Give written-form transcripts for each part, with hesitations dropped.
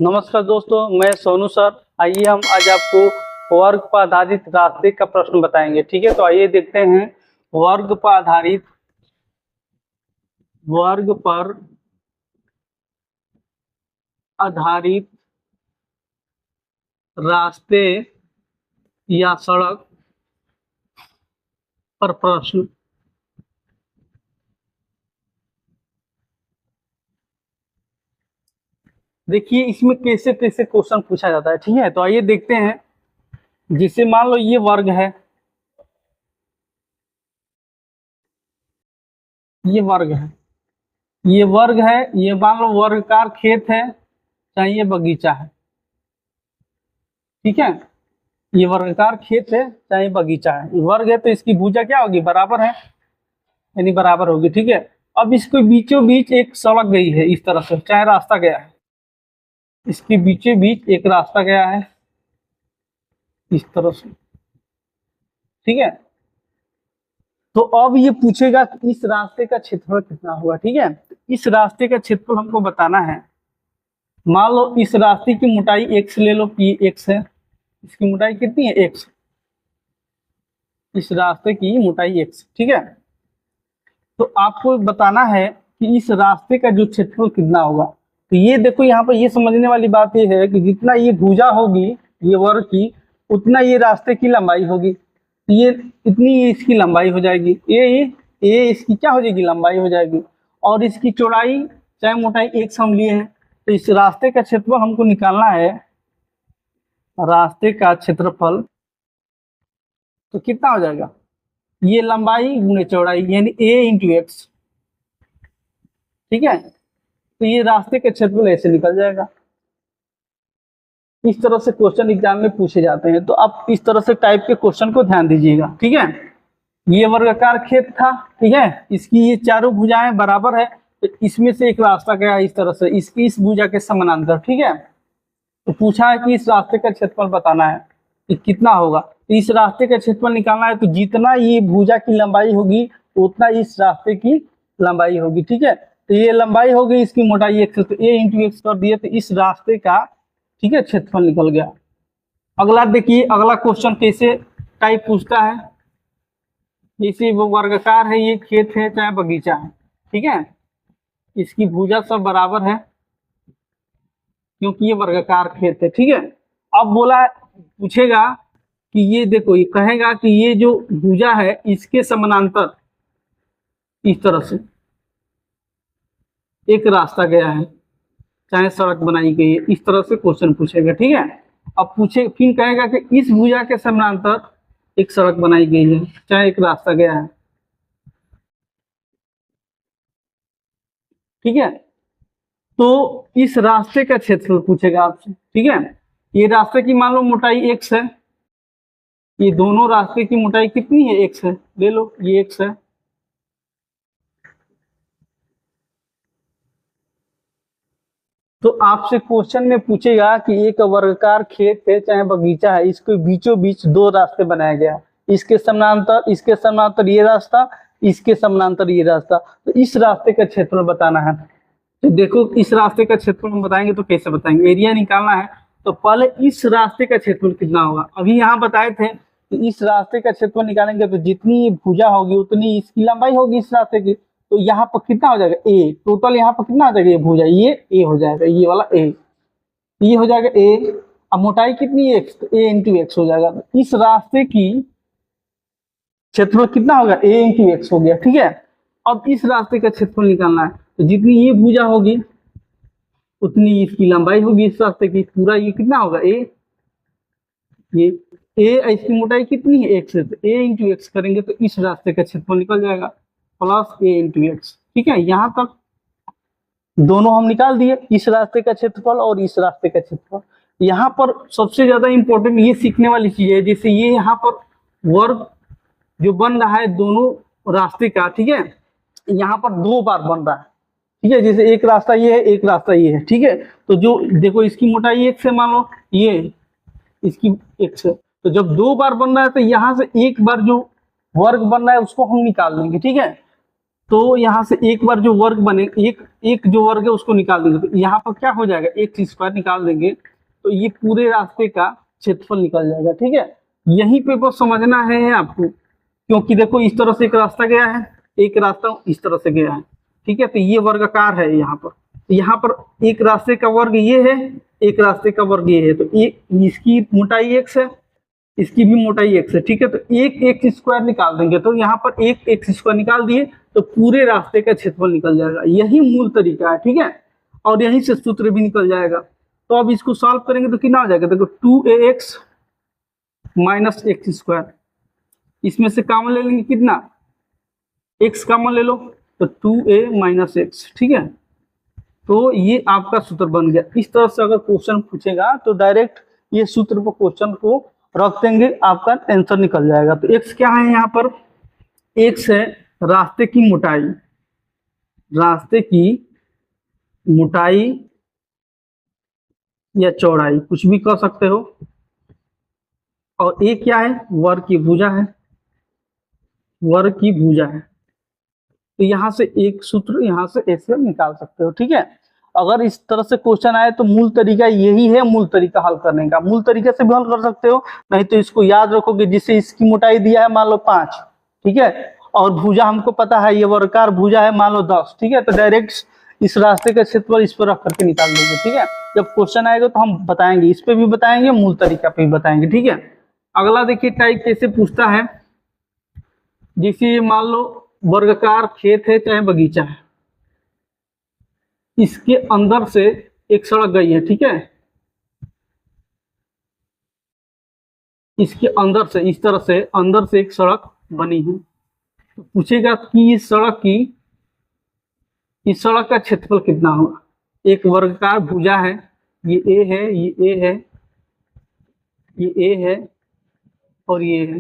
नमस्कार दोस्तों, मैं सोनू सर। आइए हम आज आपको वर्ग पर आधारित रास्ते का प्रश्न बताएंगे। ठीक है, तो आइए देखते हैं। वर्ग पर आधारित रास्ते या सड़क पर प्रश्न। देखिए इसमें कैसे कैसे क्वेश्चन पूछा जाता है। ठीक है, तो आइए देखते हैं। जिसे मान लो ये वर्ग है, ये वर्ग है, ये मान लो वर्गाकार खेत है, चाहे ये बगीचा है। ठीक है, ये वर्गाकार खेत है चाहे बगीचा है, ये वर्ग है तो इसकी भुजा क्या होगी, बराबर है, यानी बराबर होगी। ठीक है, अब इसके बीचों बीच एक सड़क गई है इस तरह से, चाहे रास्ता गया है, इसके बीचों बीच एक रास्ता गया है इस तरह से। ठीक है, तो अब ये पूछेगा कि इस रास्ते का क्षेत्रफल कितना होगा। ठीक है, इस रास्ते का क्षेत्रफल हमको बताना है। मान लो इस रास्ते की मोटाई x ले लो, p x है, इसकी मोटाई कितनी है, x। इस रास्ते की मोटाई x। ठीक है, तो आपको बताना है कि इस रास्ते का जो क्षेत्रफल कितना होगा। तो ये देखो, यहाँ पर ये समझने वाली बात ये है कि जितना ये भुजा होगी ये वर्ग की, उतना ये रास्ते की लंबाई होगी। तो ये इतनी इसकी लंबाई हो जाएगी, ये इसकी क्या हो जाएगी, लंबाई हो जाएगी। और इसकी चौड़ाई चाहे मोटाई x हम लिए हैं, तो इस रास्ते का क्षेत्रफल हमको निकालना है। रास्ते का क्षेत्रफल तो कितना हो जाएगा, ये लंबाई गुणे चौड़ाई, यानी a इंटू एक्स। ठीक है, तो ये रास्ते का क्षेत्रफल ऐसे निकल जाएगा। इस तरह से क्वेश्चन एग्जाम में पूछे जाते हैं, तो आप इस तरह से टाइप के क्वेश्चन को ध्यान दीजिएगा। ठीक है, ये वर्गाकार खेत था। ठीक है, इसकी ये चारों भुजाएं बराबर है, तो इसमें से एक रास्ता गया इस तरह से, इसकी इस भुजा के समानांतर। ठीक है, तो पूछा है कि इस रास्ते का क्षेत्रफल बताना है कि कितना होगा। तो इस रास्ते का क्षेत्रफल निकालना है, तो जितना ये भुजा की लंबाई होगी उतना इस रास्ते की लंबाई होगी। ठीक है, तो ये लंबाई हो गई, इसकी मोटाई x, तो a इंटू एक्स कर दिए, तो इस रास्ते का, ठीक है, क्षेत्रफल निकल गया। अगला देखिए, अगला क्वेश्चन कैसे टाइप पूछता है। जैसे वो वर्गाकार है, ये खेत है चाहे बगीचा है। ठीक है, इसकी भुजा सब बराबर है क्योंकि ये वर्गाकार खेत है। ठीक है, अब बोला पूछेगा कि ये देखो, ये कहेगा कि ये जो भुजा है इसके समानांतर इस तरह से एक रास्ता गया है, चाहे सड़क बनाई गई है, इस तरह से क्वेश्चन पूछेगा। ठीक है, अब पूछे फिर कहेगा कि इस भुजा के समानांतर एक सड़क बनाई गई है, चाहे एक रास्ता गया है। ठीक है, तो इस रास्ते का क्षेत्रफल पूछेगा आपसे। ठीक है, ये रास्ते की मान लो मोटाई x है, ये दोनों रास्ते की मोटाई कितनी है, x है, ले लो ये x है। तो आपसे क्वेश्चन में पूछेगा कि एक वर्गाकार खेत है चाहे बगीचा है, इसके बीचों बीच दो रास्ते बनाया गया, इसके समानांतर ये रास्ता, इसके समानांतर ये रास्ता। तो इस रास्ते का क्षेत्रफल बताना है। तो देखो, इस रास्ते का क्षेत्रफल हम बताएंगे तो कैसे बताएंगे, एरिया निकालना है। तो पहले इस रास्ते का क्षेत्रफल कितना होगा, अभी यहाँ बताए थे कि इस रास्ते का क्षेत्रफल निकालेंगे तो जितनी भुजा होगी उतनी इसकी लंबाई होगी इस रास्ते की। तो यहाँ पर कितना हो जाएगा, a, टोटल यहाँ पर कितना हो जाएगा, ये भुजा, ये a हो जाएगा, ये वाला a, ये हो जाएगा a। अब मोटाई कितनी है, x, तो a इंटू एक्स हो जाएगा। तो इस रास्ते की क्षेत्रफल कितना होगा, a इंटू एक्स हो गया। ठीक है, अब इस रास्ते का क्षेत्रफल निकालना है, तो जितनी ये भुजा होगी उतनी इसकी लंबाई होगी इस रास्ते की, पूरा ये कितना होगा, a, ये a, इसकी मोटाई कितनी है, x है, तो a इंटू एक्स करेंगे तो इस रास्ते का क्षेत्रफल निकल जाएगा, प्लस a इंटू एक्स। ठीक है, यहाँ तक दोनों हम निकाल दिए, इस रास्ते का क्षेत्रफल और इस रास्ते का क्षेत्रफल। यहाँ पर सबसे ज्यादा इंपॉर्टेंट ये सीखने वाली चीज है, जैसे ये यहाँ पर वर्ग जो बन रहा है दोनों रास्ते का। ठीक है, यहाँ पर दो बार बन रहा है। ठीक है, जैसे एक रास्ता ये है, एक रास्ता ये है। ठीक है, तो जो देखो इसकी मोटाई x है, मान लो ये इसकी x है, तो जब दो बार बन रहा है तो यहाँ से एक बार जो वर्ग बन रहा है उसको हम निकाल लेंगे। ठीक है, तो यहाँ से एक बार जो वर्ग बने, एक एक जो वर्ग है उसको निकाल देंगे, तो यहाँ पर क्या हो जाएगा, एक्स स्क्वायर निकाल देंगे तो ये पूरे रास्ते का क्षेत्रफल निकल जाएगा। ठीक है, यहीं पे बस समझना है आपको, क्योंकि देखो इस तरह से एक रास्ता गया है, एक रास्ता इस तरह से गया है। ठीक है, तो ये वर्गाकार है यहाँ पर एक रास्ते का वर्ग ये है, एक रास्ते का वर्ग ये है, तो एक इसकी मोटाई x है, इसकी भी मोटाई x है। ठीक है, तो एक एक्स स्क्वायर निकाल देंगे, तो यहाँ पर एक एक्स स्क्वायर निकाल दिए तो पूरे रास्ते का क्षेत्रफल निकल जाएगा। यही मूल तरीका है। ठीक है, और यहीं से सूत्र भी निकल जाएगा। तो अब इसको सॉल्व करेंगे तो कितना हो जाएगा, देखो 2ax माइनस एक्स स्क्वायर, इसमें से कॉमन ले लेंगे, कितना x कॉमन ले लो तो 2a माइनस एक्स। ठीक है, तो ये आपका सूत्र बन गया। इस तरह से अगर क्वेश्चन पूछेगा तो डायरेक्ट ये सूत्र पर क्वेश्चन को रख देंगे, आपका आंसर निकल जाएगा। तो x क्या है यहाँ पर, x है रास्ते की मोटाई, रास्ते की मोटाई या चौड़ाई कुछ भी कह सकते हो, और a क्या है, वर्ग की भुजा है, वर्ग की भुजा है। तो यहाँ से एक सूत्र यहाँ से ऐसे निकाल सकते हो। ठीक है, अगर इस तरह से क्वेश्चन आए तो मूल तरीका यही है, मूल तरीका हल करने का। मूल तरीके से भी हल कर सकते हो, नहीं तो इसको याद रखोगे, जिससे इसकी मोटाई दिया है मान लो 5, ठीक है, और भुजा हमको पता है ये वर्गाकार भुजा है मान लो 10। ठीक है, तो डायरेक्ट इस रास्ते का क्षेत्रफल इस पर रख करके निकाल देंगे। ठीक है, जब क्वेश्चन आएगा तो हम बताएंगे, इस पे भी बताएंगे, मूल तरीका पे भी बताएंगे। ठीक है, अगला देखिए टाइप कैसे पूछता है, जैसे मान लो वर्गाकार खेत है चाहे बगीचा है, इसके अंदर से एक सड़क गई है। ठीक है, इसके अंदर से इस तरह से अंदर से एक सड़क बनी है, तो पूछेगा कि इस सड़क का क्षेत्रफल कितना होगा। एक वर्गाकार भुजा है, ये ए है, ये ए है, ये ए है और ये है।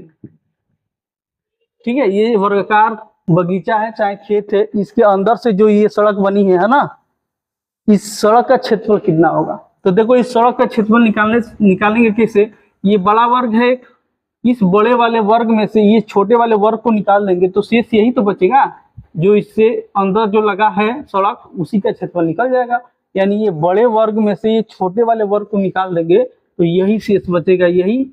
ठीक है, ये वर्गाकार बगीचा है चाहे खेत है, इसके अंदर से जो ये सड़क बनी है ना, इस सड़क का क्षेत्रफल कितना होगा। तो देखो इस सड़क का क्षेत्रफल निकालेंगे कैसे, ये बड़ा वर्ग है, इस बड़े वाले वर्ग में से ये छोटे वाले वर्ग को निकाल देंगे तो शेष यही तो बचेगा, जो इससे अंदर जो लगा है सड़क उसी का क्षेत्रफल निकल जाएगा। यानी ये बड़े वर्ग में से ये छोटे वाले वर्ग को निकाल देंगे तो यही शेष बचेगा। यही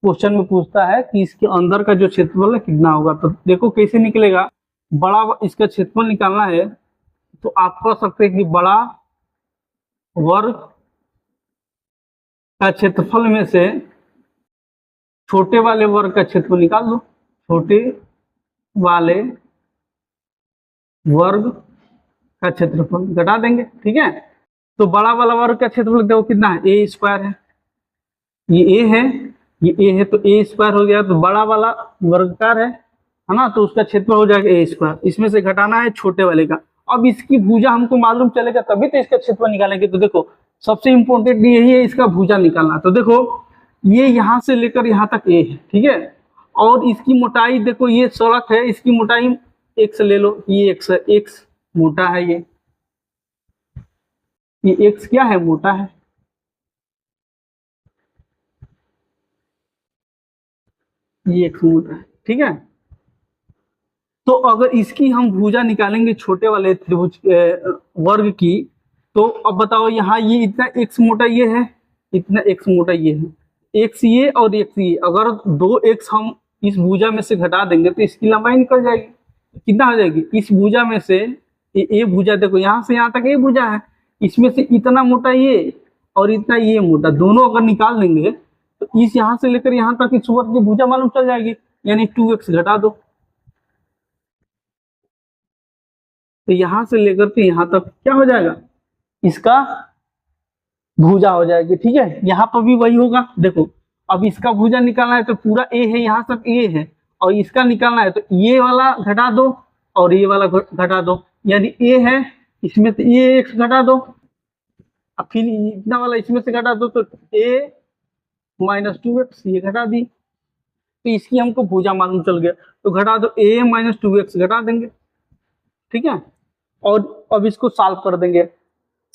क्वेश्चन में पूछता है कि इसके अंदर का जो क्षेत्रफल है कितना होगा। तो देखो कैसे निकलेगा, बड़ा इसका क्षेत्रफल निकालना है तो आप कह सकते हैं कि बड़ा वर्ग का क्षेत्रफल में से छोटे वाले वर्ग का क्षेत्रफल निकाल दो, छोटे वाले वर्ग का क्षेत्रफल घटा देंगे। ठीक है, तो बड़ा वाला वर्ग का क्षेत्रफल देखो कितना है, ए स्क्वायर है, ये ए है, ये ए है, तो ए स्क्वायर हो गया। तो बड़ा वाला वर्गाकार है ना, तो उसका क्षेत्रफल हो जाएगा ए स्क्वायर, इसमें से घटाना है छोटे वाले का। अब इसकी भुजा हमको मालूम चलेगा तभी तो इसका क्षेत्रफल निकालेंगे। तो देखो सबसे इंपॉर्टेंट यही है, इसका भुजा निकालना। तो देखो ये यहाँ से लेकर यहाँ तक ए है, ठीक है, और इसकी मोटाई देखो, ये सड़क है, इसकी मोटाई एक्स ले लो, ये एक्स है, एक्स मोटा है, ये एक्स क्या है, मोटा है। ये एक्स मोटा है, ठीक है। तो अगर इसकी हम भुजा निकालेंगे छोटे वाले त्रिभुज वर्ग की, तो अब बताओ यहाँ ये इतना एक्स मोटा ये है, इतना एक्स मोटा ये है, एक्स ये और एक्स ये, अगर दो एक्स हम इस भुजा में से घटा देंगे तो इसकी लंबाई निकल जाएगी। कितना हो जाएगी, इस भुजा में से ये भुजा देखो यहाँ से यहाँ तक ये भुजा है, इसमें से इतना मोटा ये और इतना ये मोटा, दोनों अगर निकाल देंगे तो इस यहाँ से लेकर यहाँ तक इस वर्ग की भुजा मालूम चल जाएगी, यानी 2x घटा दो, तो यहां से लेकर के यहां तक क्या हो जाएगा, इसका भुजा हो जाएगी। ठीक है, यहाँ पर भी वही होगा। देखो अब इसका भुजा निकालना है तो पूरा ए है, यहाँ तक ए है, और इसका निकालना है तो ये वाला घटा दो और ये वाला घटा दो, यानी ए है इसमें से ये एक्स घटा दो, अब फिर इतना वाला इसमें से घटा दो, तो ए माइनस 2x ये घटा दी, तो इसकी हमको भुजा मालूम चल गया, तो घटा दो, ए माइनस 2x घटा देंगे। ठीक है, और अब इसको सॉल्व कर देंगे।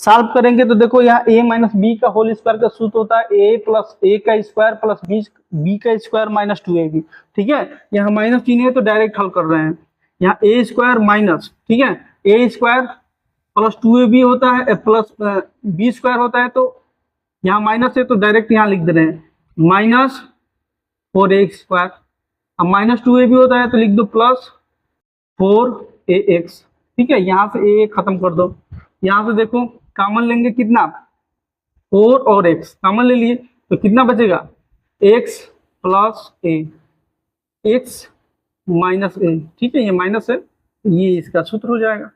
सॉल्व करेंगे तो देखो यहाँ a माइनस बी का होल स्क्वायर का सूत्र होता है a प्लस ए का स्क्वायर प्लस बी का स्क्वायर माइनस 2ab। ठीक है, यहाँ माइनस चिन्ह है तो डायरेक्ट हल कर रहे हैं, यहाँ ए स्क्वायर माइनस, ठीक है, ए स्क्वायर प्लस 2ab होता है, प्लस बी स्क्वायर होता है, तो यहाँ माइनस है तो डायरेक्ट यहाँ लिख दे रहे हैं माइनस 4ax स्क्वायर। अब माइनस 2ab होता है तो लिख दो प्लस 4ax, ठीक है, यहाँ से ए खत्म कर दो। यहाँ से देखो कॉमन लेंगे कितना, 4 और x कॉमन ले लिए तो कितना बचेगा, x प्लस ए, x माइनस ए, ठीक है, ये माइनस है, ये इसका सूत्र हो जाएगा।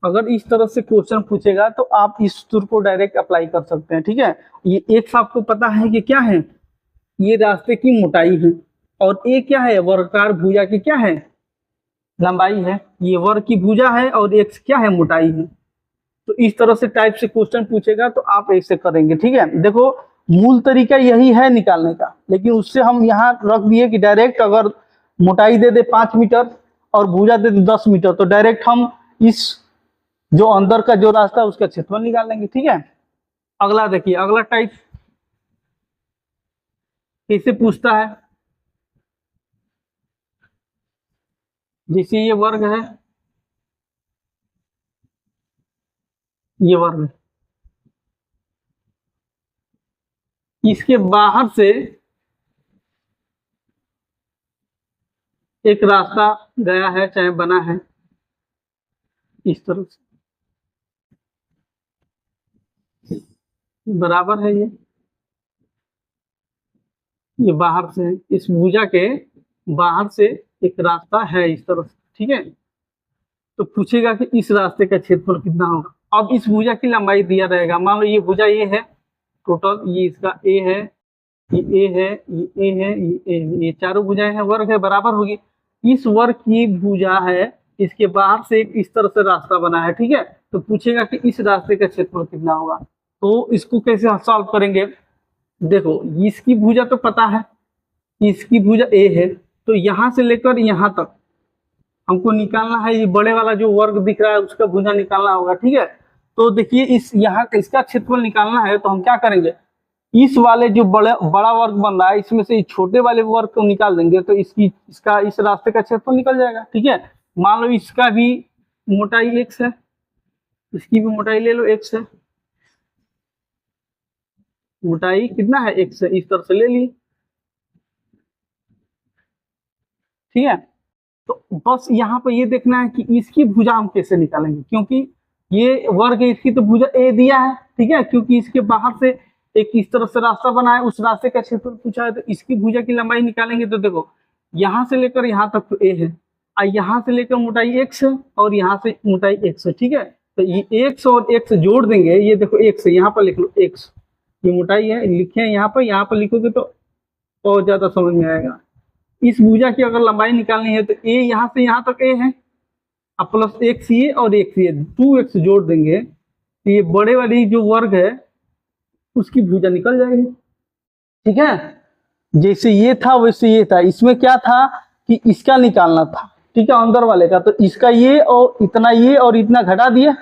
अगर इस तरह से क्वेश्चन पूछेगा तो आप इस सूत्र को डायरेक्ट अप्लाई कर सकते हैं, ठीक है। ये x आपको पता है कि क्या है, ये रास्ते की मोटाई है, और ए क्या है, वर्गाकार भुजा की क्या है, लंबाई है। ये वर्ग की भुजा है और x क्या है, मोटाई है। तो इस तरह से टाइप से क्वेश्चन पूछेगा तो आप ऐसे करेंगे, ठीक है। देखो मूल तरीका यही है निकालने का, लेकिन उससे हम यहाँ रख दिए कि डायरेक्ट अगर मोटाई दे दे 5 मीटर और भुजा दे दे 10 मीटर तो डायरेक्ट हम इस जो अंदर का जो रास्ता है उसका क्षेत्रफल निकाल लेंगे, ठीक है। अगला देखिए, अगला टाइप कैसे पूछता है, जैसे ये वर्ग है, ये वर्ग है, इसके बाहर से एक रास्ता गया है चाहे बना है इस तरह से, बराबर है ये बाहर से, इस भुजा के बाहर से एक रास्ता है इस तरह से, ठीक है। तो पूछेगा कि इस रास्ते का क्षेत्रफल कितना होगा। अब इस भुजा की लंबाई दिया रहेगा, मान लो ये भुजा ये है टोटल, ये इसका ए है, ये ए है, ये ए है, ये ए है, ये चारों भुजाएं हैं, वर्ग है, बराबर होगी। इस वर्ग की भुजा है, इसके बाहर से एक इस तरह से रास्ता बना है, ठीक है। तो पूछेगा कि इस रास्ते का क्षेत्रफल कितना होगा। तो इसको कैसे सॉल्व करेंगे, देखो इसकी भुजा तो पता है, इसकी भुजा ए है, तो यहाँ से लेकर यहाँ तक हमको निकालना है, ये बड़े वाला जो वर्ग दिख रहा है उसका भुजा निकालना होगा, ठीक है। तो देखिए इस यहाँ इसका क्षेत्रफल निकालना है तो हम क्या करेंगे, इस वाले जो बड़ा वर्ग बन रहा है इसमें से छोटे वाले वर्ग को निकाल देंगे तो इसका इस रास्ते का क्षेत्रफल निकल जाएगा, ठीक है। मान लो इसका भी मोटाई x है, इसकी भी मोटाई ले लो x है, मोटाई कितना है x है, इस तरह से ले ली, ठीक है। तो बस यहाँ पर ये देखना है कि इसकी भुजा हम कैसे निकालेंगे, क्योंकि ये वर्ग है, इसकी तो भुजा ए दिया है, ठीक है, क्योंकि इसके बाहर से एक इस तरह से रास्ता बना है, उस रास्ते का क्षेत्रफल पूछा है, तो इसकी भुजा की लंबाई निकालेंगे। तो देखो यहाँ से लेकर यहाँ तक तो ए है, और यहाँ से लेकर मोटाई x है और यहाँ से मोटाई x है, ठीक है। तो ये x और x जोड़ देंगे, ये देखो x है, यहाँ पर लिख लो x, ये मोटाई है, लिखे यहाँ पर लिखोगे तो बहुत ज्यादा समझ में आएगा। इस भुजा की अगर लंबाई निकालनी है तो a यहाँ से यहाँ तक a है, अब प्लस x ये और x ये 2x जोड़ देंगे तो ये बड़े वाली जो वर्ग है उसकी भुजा निकल जाएगी, ठीक है। जैसे ये था वैसे ये था, इसमें क्या था कि इसका निकालना था, ठीक है, अंदर वाले का, तो इसका ये और इतना घटा दिया।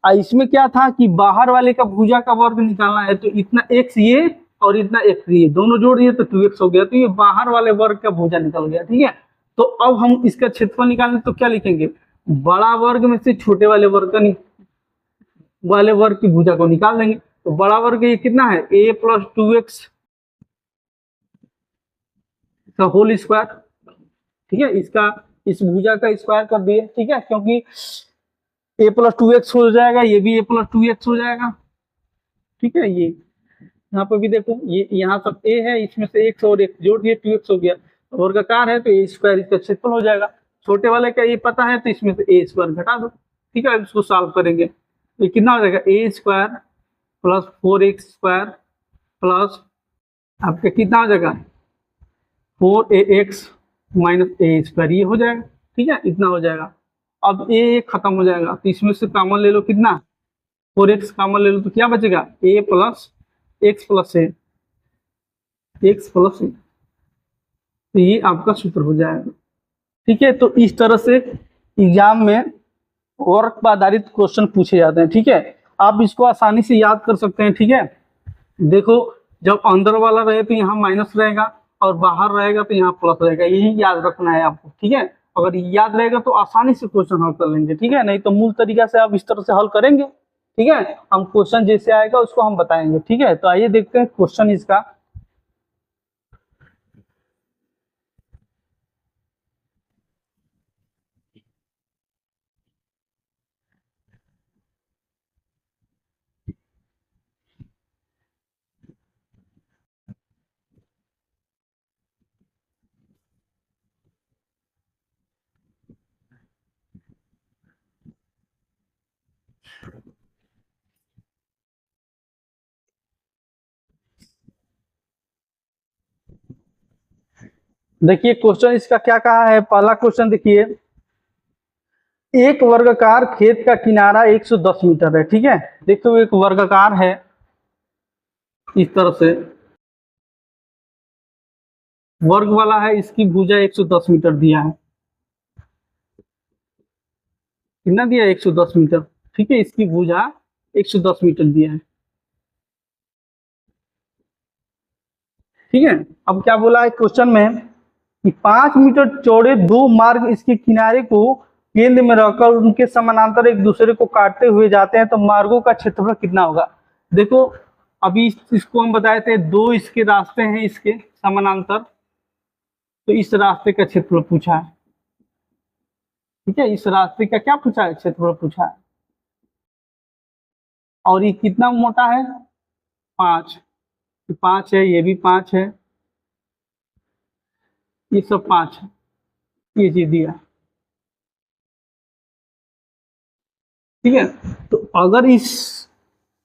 और इसमें क्या था कि बाहर वाले का भुजा का वर्ग निकालना है, तो इतना x ये और इतना x ये दोनों जोड़ दिए तो 2x हो गया, तो ये बाहर वाले वर्ग का भुजा निकल गया, ठीक है। तो अब हम इसका क्षेत्रफल निकालें तो क्या लिखेंगे, बड़ा वर्ग में से छोटे वाले वर्ग की भुजा को निकाल देंगे। तो बड़ा वर्ग ये कितना है, a प्लस 2x का होल स्क्वायर, ठीक है, इस भुजा का स्क्वायर कर दिए, ठीक है, क्योंकि a प्लस 2x हो जाएगा, ये भी a प्लस 2x हो जाएगा, ठीक है। ये यहाँ पर भी देखो, ये यहाँ सब a है, इसमें से x और x जोड़ दिए 2x हो गया, वर्गाकार है तो a स्क्वायर इसका क्षेत्रफल हो जाएगा। छोटे वाले का ये पता है तो इसमें से a स्क्वायर घटा दो, ठीक है। इसको सॉल्व करेंगे तो कितना हो जाएगा, a square plus 4x square plus आपका कितना हो जाएगा 4ax माइनस a स्क्वायर, ये हो जाएगा, ठीक है, इतना हो जाएगा। अब a खत्म हो जाएगा तो इसमें से कॉमन ले लो, कितना 4x कॉमन ले लो तो क्या बचेगा, a plus x plus a, तो ये आपका सूत्र हो जाएगा, ठीक है। तो इस तरह से एग्जाम में वर्ग पर आधारित क्वेश्चन पूछे जाते हैं, ठीक है। आप इसको आसानी से याद कर सकते हैं, ठीक है। देखो जब अंदर वाला रहे तो यहाँ माइनस रहेगा और बाहर रहेगा तो यहाँ प्लस रहेगा, यही याद रखना है आपको, ठीक है। अगर याद रहेगा तो आसानी से क्वेश्चन हल कर लेंगे, ठीक है। नहीं तो मूल तरीका से आप इस तरह से हल करेंगे, ठीक है। हम क्वेश्चन जैसे आएगा उसको हम बताएंगे, ठीक है। तो आइए देखते हैं क्वेश्चन इसका। देखिए क्वेश्चन इसका क्या कहा है। पहला क्वेश्चन देखिए, एक वर्गाकार खेत का किनारा 110 मीटर है, ठीक है। देखो एक वर्गाकार है इस तरह से, वर्ग वाला है, इसकी भुजा 110 मीटर दिया है। कितना दिया है? 110 मीटर, ठीक है। इसकी भुजा 110 मीटर दिया है, ठीक है। अब क्या बोला है क्वेश्चन में कि 5 मीटर चौड़े दो मार्ग इसके किनारे को केंद्र में रखकर उनके समानांतर एक दूसरे को काटते हुए जाते हैं, तो मार्गों का क्षेत्रफल कितना होगा। देखो अभी इसको हम बताए थे, दो इसके रास्ते हैं इसके समानांतर, तो इस रास्ते का क्षेत्रफल पूछा है, ठीक है। इस रास्ते का क्या पूछा है? क्षेत्रफल पूछा है। और ये कितना मोटा है? 5, 5 है, ये भी 5 है, ये सब 5 है, ये चीज दिया, ठीक है। तो अगर इस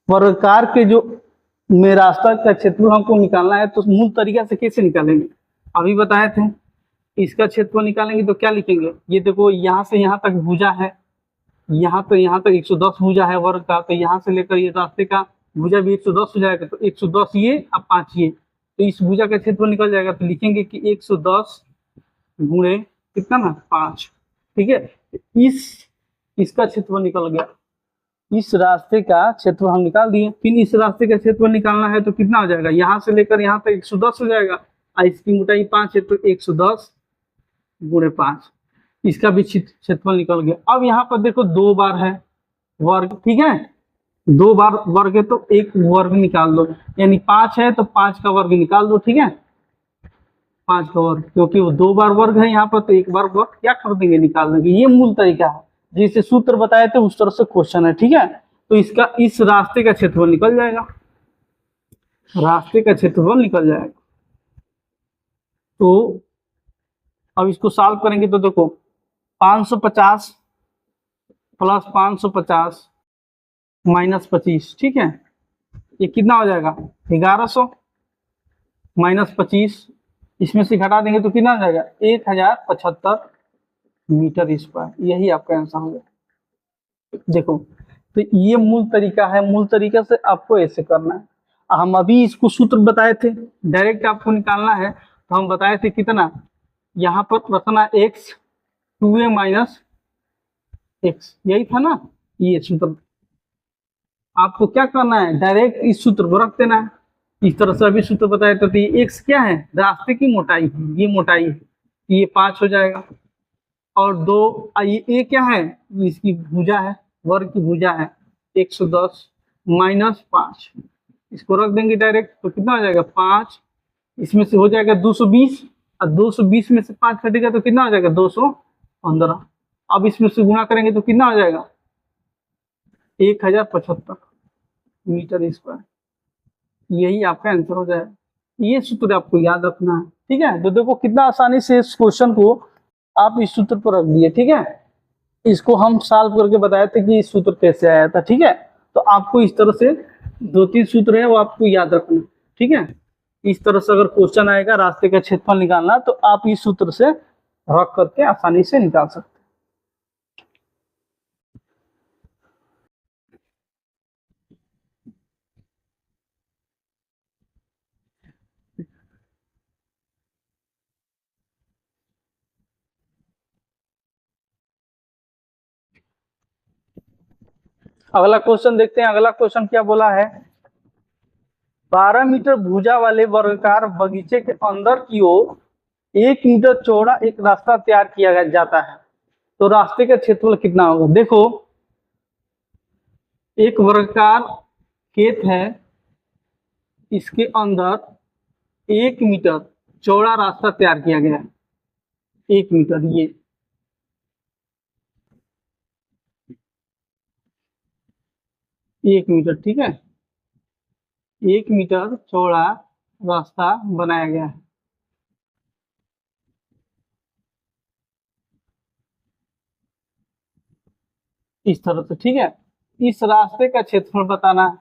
वर्गाकार के जो में रास्ता का क्षेत्रफल हमको निकालना है तो मूल तरीका से कैसे निकालेंगे? अभी बताए थे। इसका क्षेत्रफल निकालेंगे तो क्या लिखेंगे? ये देखो यहाँ से यहाँ तक भुजा है, यहाँ तो यहाँ तक 110 भुजा है वर्ग का, तो यहाँ से लेकर ये रास्ते का भुजा भी 110 हो जाएगा, तो 110 ये अब 5 ये, तो इस भुजा का क्षेत्रफल निकल जाएगा। तो लिखेंगे कि 110 गुणे कितना ना 5, ठीक है। इसका क्षेत्रफल निकल गया, इस रास्ते का क्षेत्रफल हम निकाल दिए। फिर इस रास्ते का क्षेत्रफल निकालना है तो कितना हो जाएगा? यहाँ से लेकर यहाँ तक 110 हो जाएगा, और इसकी मोटाई 5 है, तो 110 गुणे 5, इसका भी क्षेत्रफल निकल गया। अब यहाँ पर देखो दो बार है वर्ग, ठीक है। दो बार वर्ग है तो एक वर्ग निकाल दो, यानी 5 है तो 5 का वर्ग निकाल दो, ठीक है। 5 का वर्ग, क्योंकि वो दो बार वर्ग है यहाँ पर, तो एक बार वर्ग क्या कर देंगे? निकाल देंगे। ये मूल तरीका है, जैसे सूत्र बताए थे उस तरह से क्वेश्चन है, ठीक है। तो इसका इस रास्ते का क्षेत्रफल निकल जाएगा, रास्ते का क्षेत्रफल निकल जाएगा। तो अब इसको सॉल्व करेंगे तो देखो 550 प्लस 550 माइनस 25, ठीक है। ये कितना हो जाएगा? 1100 माइनस 25, इसमें से घटा देंगे तो कितना हो जाएगा? 1075 मीटर स्क्वायर। यही आपका आंसर होगा। देखो तो ये मूल तरीका है, मूल तरीका से आपको ऐसे करना है। हम अभी इसको सूत्र बताए थे, डायरेक्ट आपको निकालना है तो हम बताए थे कितना, यहाँ पर रखना x 2a माइनस x, यही था ना ये सूत्र। आपको क्या करना है? डायरेक्ट इस सूत्र को रख देना है। इस तरह से अभी सूत्र बताए तो ये x क्या है? रास्ते की मोटाई है, ये मोटाई है, ये 5 हो जाएगा। और दो ये क्या है? इसकी भुजा है, वर्ग की भुजा है, 110 माइनस 5, इसको रख देंगे डायरेक्ट, तो कितना हो जाएगा? 5, इसमें से हो जाएगा 220, और 220 में से 5 कटेगा तो कितना हो जाएगा? 215। अब इसमें से गुणा करेंगे तो कितना हो जाएगा? 1075 मीटर स्क्वायर। यही आपका आंसर हो जाएगा। ये सूत्र आपको याद रखना है, ठीक है। तो देखो कितना आसानी से इस क्वेश्चन को आप इस सूत्र पर रख दिए, ठीक है। इसको हम सॉल्व करके बताए थे कि इस सूत्र कैसे आया था, ठीक है। तो आपको इस तरह से 2-3 सूत्र है वो आपको याद रखना, ठीक है। इस तरह से अगर क्वेश्चन आएगा रास्ते का क्षेत्रफल निकालना, तो आप इस सूत्र से रख करके आसानी से निकाल सकते हैं। अगला क्वेश्चन देखते हैं। अगला क्वेश्चन क्या बोला है? 12 मीटर भुजा वाले वर्गाकार बगीचे के अंदर की ओर 1 मीटर चौड़ा एक रास्ता तैयार किया जाता है, तो रास्ते का क्षेत्रफल कितना होगा? देखो, एक वर्गाकार खेत है, इसके अंदर 1 मीटर चौड़ा रास्ता तैयार किया गया है। 1 मीटर, ये 1 मीटर, ठीक है, 1 मीटर चौड़ा रास्ता बनाया गया है। इस तरह से, ठीक है। इस रास्ते का क्षेत्रफल बताना है,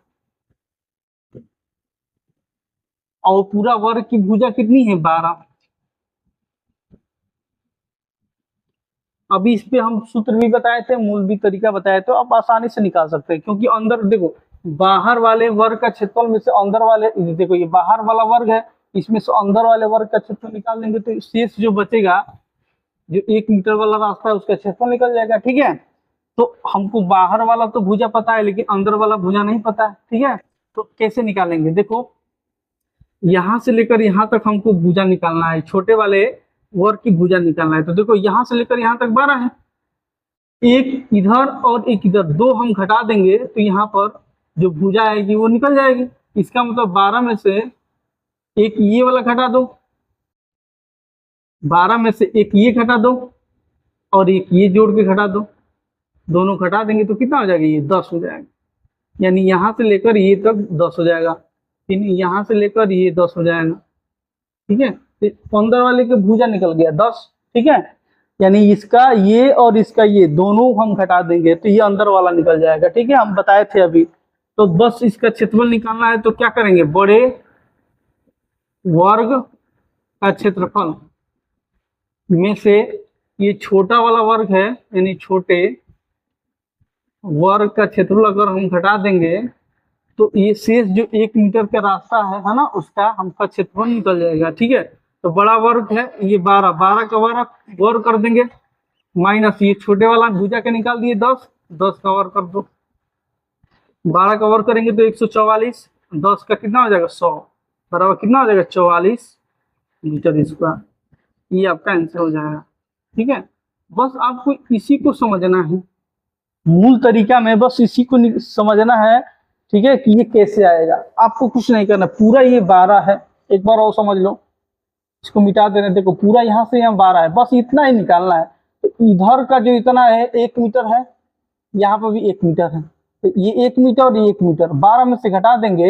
और पूरा वर्ग की भुजा कितनी है? 12। अभी इस पे हम सूत्र भी बताए थे, मूल भी तरीका बताए, तो आप आसानी से निकाल सकते हैं, क्योंकि अंदर देखो, बाहर वाले वर्ग का क्षेत्रफल में से अंदर वाले, देखो ये बाहर वाला वर्ग है, इसमें से अंदर वाले वर्ग का क्षेत्रफल निकाल देंगे तो शेष जो बचेगा, जो 1 मीटर वाला रास्ता है उसका क्षेत्रफल निकल जाएगा, ठीक है। तो हमको बाहर वाला तो भुजा पता है, लेकिन अंदर वाला भुजा नहीं पता है, ठीक है। तो कैसे निकालेंगे? देखो, यहाँ से लेकर यहाँ तक हमको भुजा निकालना है, छोटे वाले वर्ग की भुजा निकालना है। तो देखो, यहाँ से लेकर यहाँ तक 12 है, एक इधर और एक इधर, दो हम घटा देंगे तो यहाँ पर जो भुजा आएगी वो निकल जाएगी। इसका मतलब 12 में से एक ये वाला घटा दो, 12 में से एक ये घटा दो, और एक ये जोड़ के घटा दो, दोनों घटा देंगे तो कितना हो जाएगा? ये 10 हो जाएगा। यानी यहाँ से लेकर ये तक 10 हो जाएगा, फिर यहाँ से लेकर ये 10 हो जाएगा, ठीक है। तो अंदर वाले के भुजा निकल गया 10, ठीक है। यानी इसका ये और इसका ये दोनों हम घटा देंगे तो ये अंदर वाला निकल जाएगा, ठीक है, हम बताए थे अभी। तो बस इसका क्षेत्रफल निकालना है, तो क्या करेंगे? बड़े वर्ग का क्षेत्रफल में से ये छोटा वाला वर्ग है, यानी छोटे वर्ग का क्षेत्रफल अगर हम घटा देंगे तो ये शेष जो 1 मीटर का रास्ता है ना, उसका हमका क्षेत्रफल निकल जाएगा, ठीक है। तो बड़ा वर्ग है ये 12, 12 का वर्ग कर देंगे, माइनस ये छोटे वाला भुजा के निकाल दिए 10, 10 का वर्ग कर दो, 12 का वर्ग करेंगे तो 144, 10 का कितना हो जाएगा? 100, बराबर कितना हो जाएगा? 44 मीटर स्क्वायर। ये आपका आंसर हो जाएगा, ठीक है। बस आपको इसी को समझना है, मूल तरीका में बस इसी को समझना है, ठीक है, कि ये कैसे आएगा। आपको कुछ नहीं करना, पूरा ये 12 है, एक बार और समझ लो, इसको मिटा देने, देखो पूरा यहाँ से यहाँ 12 है, बस इतना ही निकालना है। तो इधर का जो इतना है 1 मीटर है, यहाँ पर भी 1 मीटर है, तो ये 1 मीटर और ये 1 मीटर 12 में से घटा देंगे,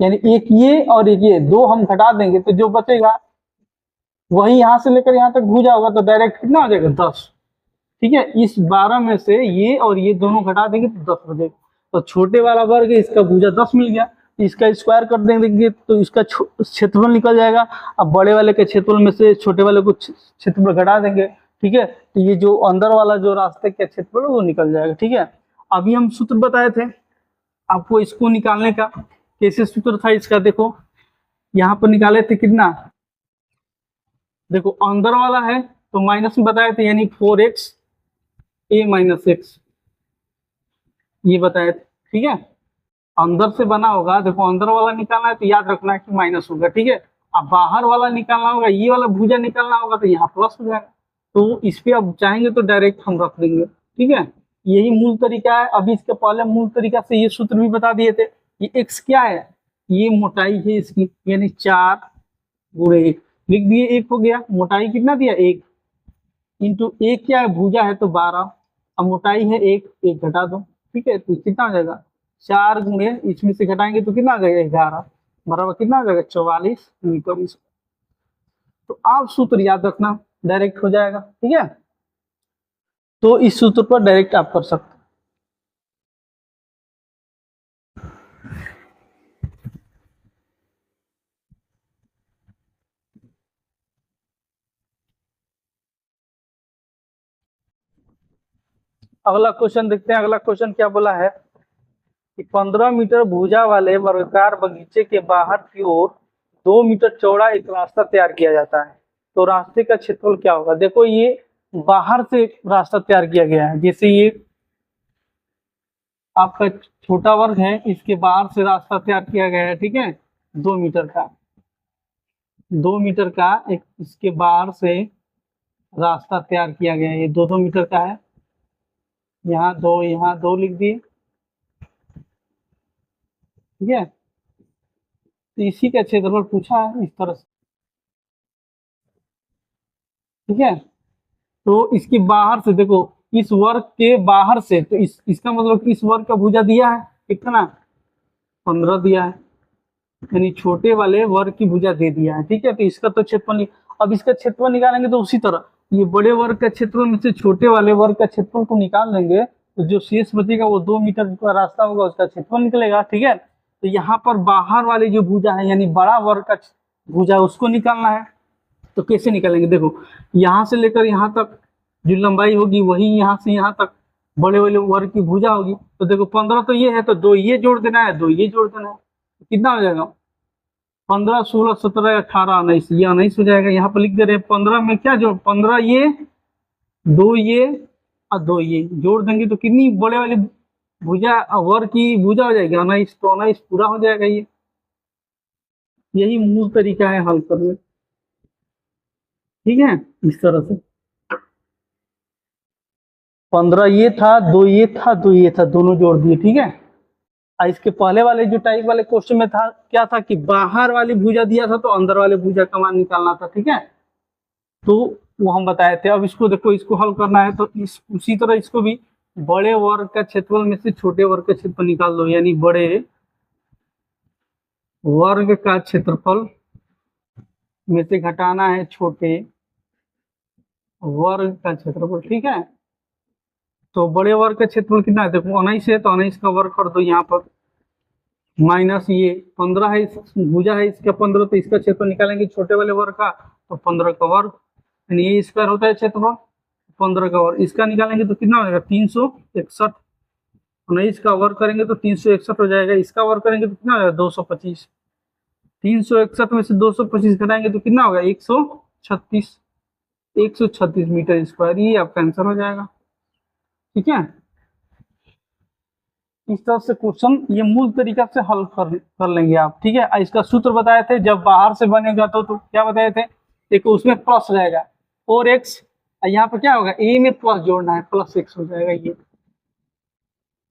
यानी एक ये और एक ये दो हम घटा देंगे, तो जो बचेगा वही यहाँ से लेकर यहाँ तक भुजा होगा, तो डायरेक्ट कितना हो जाएगा? 10, ठीक है। इस 12 में से ये और ये दोनों घटा देंगे तो 10 बचेगा। तो छोटे वाला वर्ग है, इसका भुजा 10 मिल गया, इसका स्क्वायर कर देंगे तो इसका क्षेत्रफल निकल जाएगा। अब बड़े वाले के क्षेत्रफल में से छोटे वाले को क्षेत्रफल घटा देंगे, ठीक है, तो ये जो अंदर वाला जो रास्ते का क्षेत्रफल वो निकल जाएगा, ठीक है। अभी हम सूत्र बताए थे आपको, इसको निकालने का कैसे सूत्र था इसका, देखो यहाँ पर निकाले थे कितना, देखो अंदर वाला है तो माइनस में बताए थे, यानी 4x a माइनस x, ये बताए थे, ठीक है। अंदर से बना होगा, देखो अंदर वाला निकालना है तो याद रखना है कि माइनस होगा, ठीक है। अब बाहर वाला निकालना होगा, ये वाला भुजा निकालना होगा तो यहाँ प्लस हो जाएगा। तो इस पे अब चाहेंगे तो डायरेक्ट हम रख देंगे, ठीक है। यही मूल तरीका है। अभी इसके पहले मूल तरीका से ये सूत्र भी बता दिए थे। ये x क्या है? ये मोटाई है इसकी, यानी 4 गुणे 1 लिख दिए, 1 हो गया। मोटाई कितना दिया? 1 इंटू 1 क्या है? भुजा है तो 12, अब मोटाई है 1, 1 घटा दो, ठीक है। तो कितना हो जाएगा? 4 गुणे, इसमें से घटाएंगे तो कितना आ जाएगा? 11, बराबर कितना आ जाएगा? 44 मीटर। तो आप सूत्र याद रखना, डायरेक्ट हो जाएगा, ठीक है। तो इस सूत्र पर डायरेक्ट आप कर सकते हैं। अगला क्वेश्चन देखते हैं। अगला क्वेश्चन क्या बोला है कि 15 मीटर भुजा वाले वर्गाकार बगीचे के बाहर की ओर 2 मीटर चौड़ा एक रास्ता तैयार किया जाता है, तो रास्ते का क्षेत्रफल क्या होगा? देखो, ये बाहर से रास्ता तैयार किया गया है, जैसे ये आपका छोटा वर्ग है, इसके बाहर से रास्ता तैयार किया गया है, ठीक है, 2 मीटर का। 2 मीटर का एक इसके बाहर से रास्ता तैयार किया गया है। ये 2-2 मीटर का है। यहाँ 2 लिख दिए। ठीक है, तो इसी का क्षेत्रफल पूछा है इस तरह से। ठीक है, तो इसके बाहर से देखो, इस वर्ग के बाहर से, तो इसका मतलब इस वर्ग का भुजा दिया है कितना, 15 दिया है, यानी छोटे वाले वर्ग की भुजा दे दिया है। ठीक है, तो इसका तो क्षेत्रफल, अब इसका क्षेत्रफल निकालेंगे तो उसी तरह ये बड़े वर्ग का क्षेत्रफल में से छोटे वाले वर्ग का क्षेत्रफल को निकाल लेंगे, तो जो शेष बचेगा वो 2 मीटर का रास्ता होगा, उसका क्षेत्रफल निकलेगा। ठीक है, तो यहाँ पर बाहर वाली जो भुजा है यानी बड़ा वर्ग का भुजा उसको निकालना है। तो कैसे निकालेंगे, देखो यहाँ से लेकर यहाँ तक जो लंबाई होगी वही यहाँ से यहाँ तक बड़े वाले वर्ग की भुजा होगी। तो देखो 15 तो ये है, तो 2 ये जोड़ देना है, 2 ये जोड़ देना है, तो कितना हो जाएगा, 15, 16, 17, 18, 19, ये 19 हो जाएगा। यहाँ पर लिख दे रहे हैं 15 में क्या जोड़, 15 ये, 2 ये और 2 ये जोड़ देंगे तो कितनी बड़े वाली भुजा वर्ग की भुजा हो जाएगी, 19, तो 19 पूरा हो जाएगा। ये यही मूल तरीका है हल करने। ठीक है, इस तरह से 15 ये था, 2 ये था, 2 ये था, दोनों जोड़ दिए। ठीक है, इसके पहले वाले जो टाइप वाले क्वेश्चन में था क्या था कि बाहर वाली भुजा दिया था तो अंदर वाले भुजा का मान निकालना था। ठीक है, तो वो हम बताए थे। अब इसको देखो, इसको हल करना है तो उसी तरह इसको भी बड़े वर्ग का क्षेत्रफल में से छोटे वर्ग का क्षेत्रफल निकाल दो, यानी बड़े वर्ग का क्षेत्रफल में से घटाना है छोटे वर्ग का क्षेत्रफल। ठीक है, तो बड़े वर्ग का क्षेत्रफल कितना है, देखो 19 है, तो 19 का वर्ग कर दो यहाँ पर, माइनस ये 15 है, भुजा है इसका 15, तो इसका क्षेत्रफल निकालेंगे छोटे वाले वर्ग का, तो 15 का वर्ग, यानी ये स्क्वायर होता है क्षेत्रफल, 15 का वर्ग, इसका निकालेंगे तो कितना हो जाएगा, 361। 19 का वर्ग करेंगे तो 361 हो जाएगा, इसका वर्ग करेंगे तो कितना हो जाएगा, 225। 361 में से 225 घटाएंगे तो कितना होगा, 136। 136 मीटर स्क्वायर, ये आपका आंसर हो जाएगा। ठीक है, इस तरह से क्वेश्चन ये मूल तरीका से हल कर लेंगे आप। ठीक है, इसका सूत्र बताए थे, जब बाहर से बनेगा तो क्या बताए थे, देखो उसमें प्लस रहेगा 4x, यहाँ पर क्या होगा, ए में प्लस जोड़ना है, प्लस x हो जाएगा।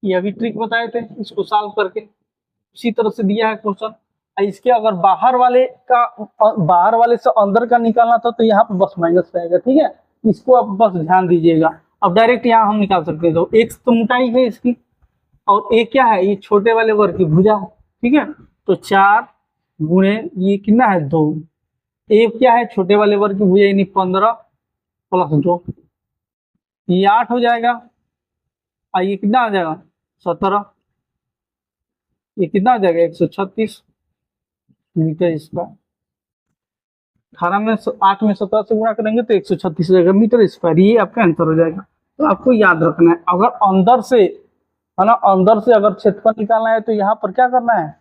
ये अभी ट्रिक बताए थे, इसको सॉल्व करके उसी तरह से दिया है क्वेश्चन। इसके अगर बाहर वाले से अंदर का निकालना था तो यहाँ पर बस माइनस रहेगा। ठीक है, इसको आप बस ध्यान दीजिएगा। अब डायरेक्ट यहाँ हम निकाल सकते हैं, तो x तो मोटाई है इसकी, और ए क्या है, ये छोटे वाले वर्ग की भुजा है। ठीक है, तो 4 गुणे ये कितना है, 2, ए क्या है, छोटे वाले वर्ग की भुजा, यानी 15 प्लस 2, ये 8 हो जाएगा, और ये कितना हो जाएगा, 17, ये कितना हो जाएगा, 136 मीटर स्क्वायर। 18 में 8 में 17 से गुणा करेंगे तो 136 हो जाएगा मीटर स्क्वायर, ये आपका आंसर हो जाएगा। तो आपको याद रखना है, अगर अंदर से है ना, अंदर से अगर क्षेत्रफल निकालना है तो यहाँ पर क्या करना है,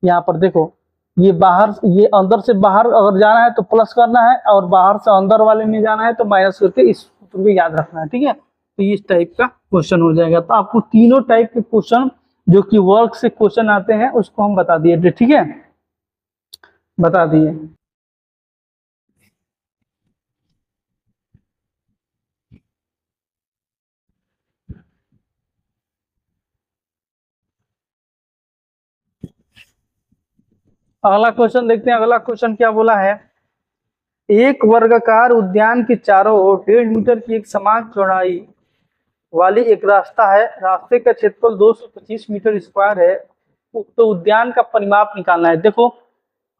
यहाँ पर देखो ये बाहर, ये अंदर से बाहर अगर जाना है तो प्लस करना है, और बाहर से अंदर वाले में जाना है तो माइनस करके इस सूत्र को याद रखना है। ठीक है, तो इस टाइप का क्वेश्चन हो जाएगा। तो आपको तीनों टाइप के क्वेश्चन जो कि वर्ग से क्वेश्चन आते हैं उसको हम बता दिए। ठीक है, बता दिए। अगला क्वेश्चन देखते हैं। अगला क्वेश्चन क्या बोला है, एक वर्गाकार उद्यान के चारों ओर 1.5 मीटर की एक समान चौड़ाई वाली एक रास्ता है, रास्ते का क्षेत्रफल 225 मीटर स्क्वायर है, तो उद्यान का परिमाप निकालना है। देखो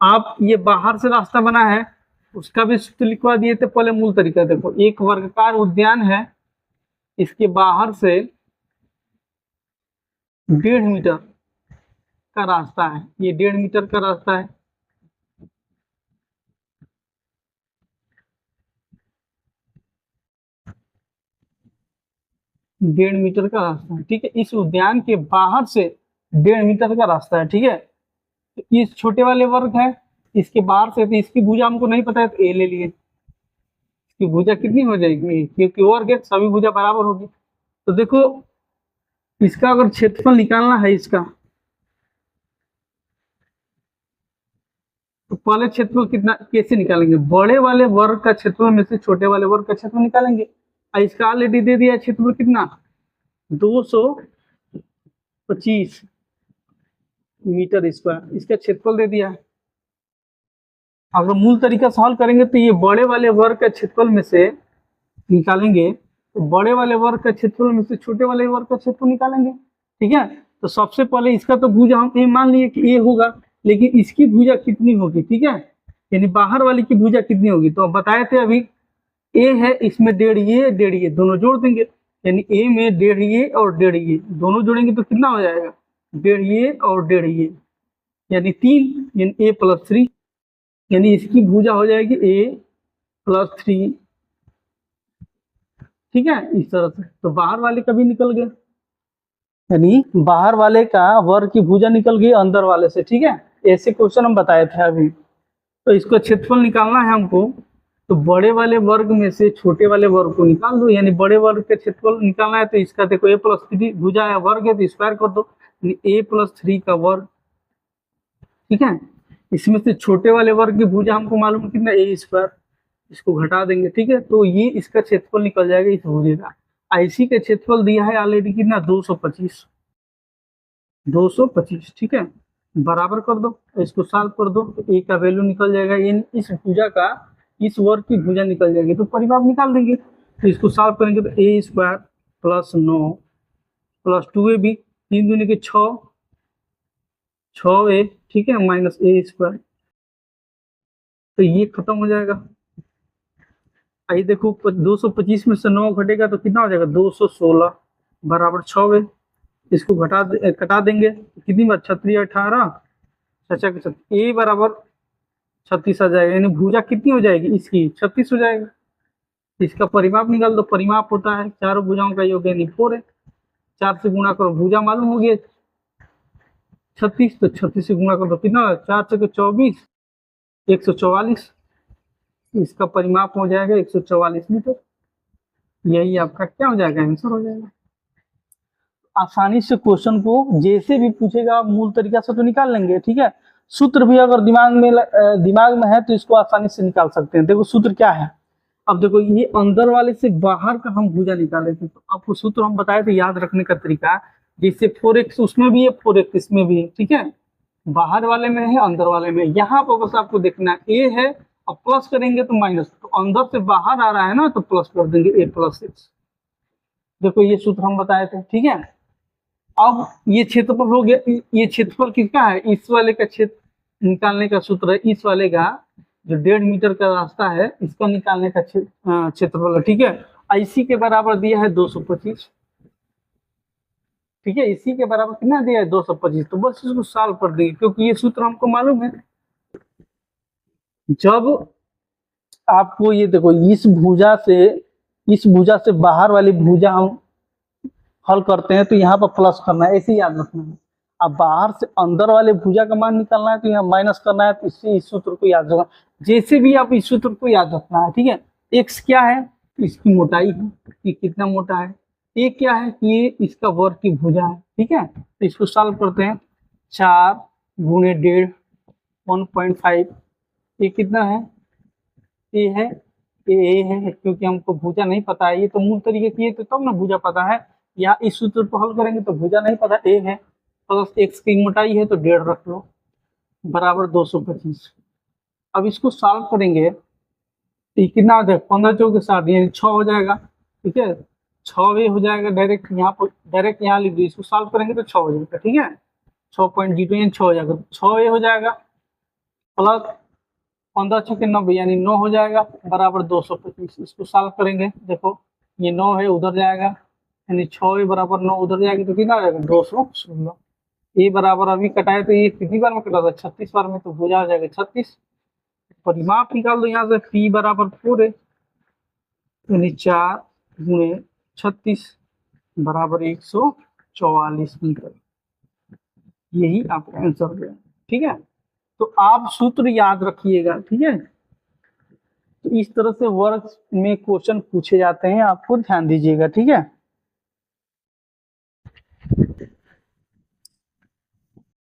आप, ये बाहर से रास्ता बना है, उसका भी सूत्र लिखवा दिए थे पहले। मूल तरीका देखो, एक वर्गाकार उद्यान है, इसके बाहर से 1.5 मीटर का रास्ता है, ये 1.5 मीटर का रास्ता है। डेढ़ मीटर का रास्ता है। ठीक है, इस उद्यान के बाहर से 1.5 मीटर का रास्ता है। ठीक है, तो इस छोटे वाले वर्ग है, इसके बाहर से, तो इसकी भुजा हमको नहीं पता है तो ए ले लिए, इसकी भुजा कितनी हो जाएगी, क्योंकि वर्ग है सभी भुजा बराबर होगी। तो देखो इसका अगर क्षेत्रफल निकालना है इसका, तो पहले क्षेत्रफल कितना कैसे निकालेंगे, बड़े वाले वर्ग का क्षेत्रफल में से छोटे वाले वर्ग का क्षेत्रफल निकालेंगे। और इसका ऑलरेडी दे दिया क्षेत्रफल कितना 225 मीटर स्क्वायर, इसका क्षेत्रफल दे दिया। अगर मूल तरीका से हल करेंगे तो ये बड़े वाले वर्ग का क्षेत्रफल में से निकालेंगे, तो बड़े वाले वर्ग का क्षेत्रफल में से छोटे वाले वर्ग का क्षेत्रफल निकालेंगे। ठीक है, तो सबसे पहले इसका तो भुजा हम ये मान लिए कि ए होगा, लेकिन इसकी भुजा कितनी होगी, ठीक है, यानी बाहर वाली की भुजा कितनी होगी। तो अब बताए थे अभी ए है, इसमें डेढ़ ये दोनों जोड़ देंगे, यानी ए में डेढ़ ये और डेढ़ ये दोनों जोड़ेंगे तो कितना हो जाएगा, डेढ़ ये और डेढ़ ये यानी 3, यानी a + 3, यानी इसकी भुजा हो जाएगी a + 3। ठीक है, इस तरह से तो बाहर वाले का भी निकल गया, यानी बाहर वाले का वर्ग की भुजा निकल गई अंदर वाले से। ठीक है, ऐसे क्वेश्चन हम बताए थे अभी। तो इसको क्षेत्रफल निकालना है हमको, तो बड़े वाले वर्ग में से छोटे वाले वर्ग को निकाल दो, यानी बड़े वर्ग का क्षेत्रफल निकालना है तो इसका देखो a + 3 भुजा है, वर्ग है तो स्क्वायर कर दो, a + 3 का वर्ग। ठीक है, इसमें से छोटे वाले वर्ग की भुजा हमको मालूम है कितना a², इसको घटा देंगे। ठीक है, तो ये इसका क्षेत्रफल निकल जाएगा इस भुजे का। IC का क्षेत्रफल दिया है ऑलरेडी कितना 225। ठीक है, बराबर कर दो, इसको सॉल्व कर दो, तो a का वैल्यू निकल जाएगा, यानी इस भुजा का इस वर्ग की भुजा निकल जाएगी, तो परिमाप निकाल देंगे। तो इसको सॉल्व करेंगे तो a² + 9 + 2ab 3 दूनी के 6a, ठीक है, -a², तो ये खत्म हो जाएगा। आइए देखो 225 में से 9 घटेगा तो कितना हो जाएगा 216 बराबर 6a, इसको कटा देंगे, कितनी बार 36 18 चाचा के 36 a बराबर 36 आ जाएगा, यानी भुजा कितनी हो जाएगी इसकी 36 हो जाएगा। इसका परिमाप निकाल दो, परिमाप होता है चारों भुजाओं का योग यानी 4 है, 4 से गुणा करो, भुजा मालूम हो गया 36, तो 36 से गुणा कर दो कितना 4 से 24 144, इसका परिमाप हो जाएगा 144 मीटर। यही आपका क्या हो जाएगा आंसर हो जाएगा। आसानी से क्वेश्चन को जैसे भी पूछेगा आप मूल तरीका से तो निकाल लेंगे। ठीक है, सूत्र भी अगर दिमाग में है तो इसको आसानी से निकाल सकते हैं। देखो सूत्र क्या है, अब देखो ये अंदर वाले से बाहर का हम भुजा निकाले थे, तो आपको सूत्र हम बताए थे याद रखने का तरीका, जैसे 4x उसमें भी है 4x इसमें भी है। ठीक है, बाहर वाले में है अंदर वाले में, यहाँ पर बस आपको देखना a है और प्लस करेंगे तो माइनस, तो अंदर से बाहर आ रहा है ना तो प्लस कर देंगे a + 6। देखो ये सूत्र हम बताए थे। ठीक है, अब ये क्षेत्रफल हो गया, ये क्षेत्रफल किसका है, इस वाले का क्षेत्र निकालने का सूत्र है, इस वाले का जो 1.5 मीटर का रास्ता है इसका निकालने का क्षेत्रफल है। ठीक है, IC के बराबर दिया है 225। ठीक है, इसी के बराबर कितना दिया है 225, तो बस इसको सॉल्व कर देंगे क्योंकि ये सूत्र हमको मालूम है। जब आपको ये देखो इस भुजा से बाहर वाली भुजा हम हल करते हैं तो यहाँ पर प्लस करना है, ऐसे याद रखना है। अब बाहर से अंदर वाले भुजा का मान निकालना है तो यहाँ माइनस करना है, तो इससे इस सूत्र को याद रखना, जैसे भी आप इस सूत्र को याद रखना है। ठीक है, x क्या है, इसकी मोटाई है कि कितना मोटा है, a क्या है कि ये इसका वर्ग की भुजा है। ठीक है, तो इसको सॉल्व करते हैं, 4 × 1.5 1.5, ये कितना है a है, a है क्योंकि हमको भुजा नहीं पता है, ये तो मूल तरीके की है तो तब ना भुजा पता है, या इस सूत्र को हल करेंगे तो भुजा नहीं पता, a है प्लस x की मोटाई है तो 1.5 रख लो बराबर 225। अब इसको सॉल्व करेंगे तो कितना हो जाएगा 15 चौके 60 यानी 6 हो जाएगा। ठीक है, 6a हो जाएगा, डायरेक्ट यहाँ लिख दो, इसको सॉल्व करेंगे तो 6 हो जाएगा। ठीक है, 6.02 यानी 6 हो जाएगा, 6a हो जाएगा प्लस 15 छके 90 यानी 9 हो जाएगा बराबर 225। इसको सॉल्व करेंगे, देखो ये 9 है उधर जाएगा यानी 6a बराबर 9 उधर जाएगी तो कितना हो जाएगा 216। a बराबर अभी कटाए तो ये कितनी बार में कटा था 36 बार में, तो भुजा हो जाएगा 36। परिमाप निकाल दो यहाँ से, p बराबर 4 है यानी 4 × 36 बराबर 144 मीटर, यही आपका आंसर है। ठीक है, तो आप सूत्र याद रखिएगा। ठीक है, तो इस तरह से वर्ग में क्वेश्चन पूछे जाते हैं, आपको ध्यान दीजिएगा। ठीक है।